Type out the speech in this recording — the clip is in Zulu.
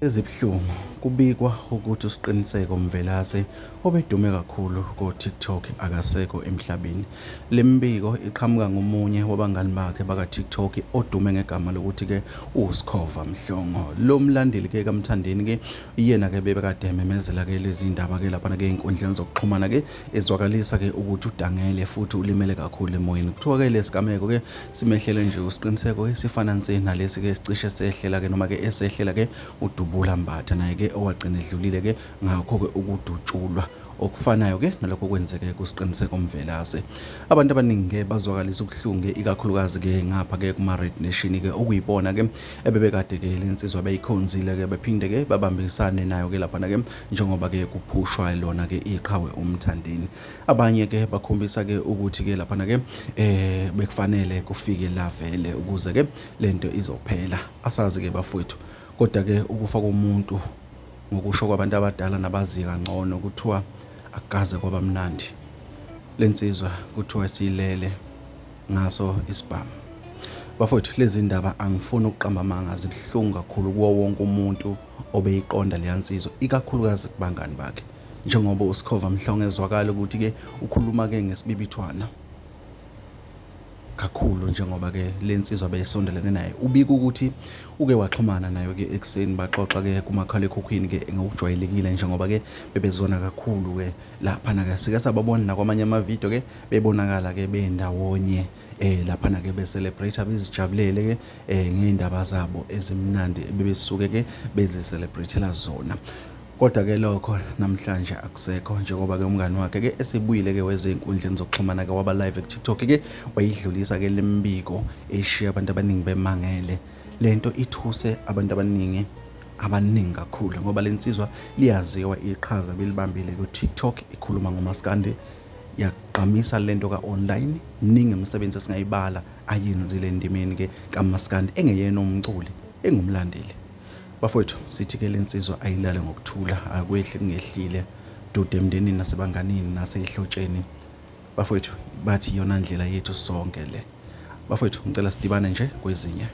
Ezibuhlungu kubikwa ukuthi uSiqiniseko Mvelase obedume kakhulu ko-TikTok akasekho emhlabeni. Le mbiko iqhamuka ngomunye wabangani bakhe baka-TikTok odume ngegama lokuthi-ke uSkhova Mhlongo. Lo mlandeli-ke kaMthandeni-ke yena-ke bebekade ememezela-ke lezi ndaba-ke laphana-ke ey'nkundleni zokuxhumana-ke ezwakalisa-ke ukuthi udangele futhi ulimele kakhulu emoyeni. Kuthiwa-ke le sigameko-ke simehlele nje uSiqiniseko-ke sifananise nalesi-ke sicishe sehlela-ke noma-ke esehlela-ke uDubula Mbatha naye-ke owagcina edlulile-ke ngakho-ke ukudutshulwa okufanayo-ke nalokho kwenzeke kuSiqiniseko Mvelase. Abantu abaningi-ke bazwakalisa ubuhlungu-ke ikakhulukazi-ke ngapha-ke kuma-Red Nation-ke okuyibona-ke ebebekade-ke le nsizwa beyikhonzile-ke bephinde-ke babambisane nayo-ke laphana-ke njengoba-ke kuphushwa lona-ke iqhawe uMthandeni. Abanye-ke bakhombisa-ke ukuthi-ke laphana-ke bekufanele kufike la vele ukuze-ke lento izophela. Asazi-ke bafowethu, kodwa-ke ukufa komuntu ngokusho kwabantu abadala nabazi kangcono kuthiwa akukaze kwaba mnandi. Le nsizwa kuthiwa silele ngaso isibhamu. Bafowethu, lezi ndaba angifuni ukuqamba amanga, zibuhlungu kakhulu kuwo wonke umuntu obeyiqonda leya nsizwa, ikakhulukazi kubangani bakhe, njengoba uSkhova Mhlongo ezwakala ukuthi-ke ukhuluma-ke ngesibibithwana kakhulu njengoba-ke le nsizwa beyisondelene naye. Ubika ukuthi uke waxhumana nayo-ke ekuseni baxoxa-ke kumakhalekhukhwini-ke ngokujwayelekile njengoba-ke bebezwana kakhulu-ke laphana-ke sike sababona nakwamanye amavidiyo-ke bebonakala-ke bendawonye laphana-ke be-celebrate bezijabulele-ke ngey'ndaba zabo ezimnandi bebesuke-ke beziselebrethela zona. Kodwa-ke lokho namhlanje akusekho njengoba-ke umngani wakhe-ke esebuyile-ke wezey'nkundleni zokuxhumana-ke waba live ku-TikTok-ke wayidlulisa-ke le mbiko eshiya abantu abaningi bemangele. Le nto ithuse abantu abaningi kakhulu ngoba le nsizwa liyaziwa iqhaza belibambile ku-TikTok, ikhuluma ngomaskandi, yagqamisa le nto ka-online. Mningi imisebenzi esingayibala ayenzile endimeni-ke kamaskandi engeyena umculi, engumlandeli. Bafowethu, sithi-ke le nsizwa ayilale ngokuthula, akwehli kungehlile, dude emndenini nasebanganini nasey'hlotsheni. Bafowethu, bathi iyona ndlela yethu sonke le. Bafowethu, ngicela sidibane nje kwezinye.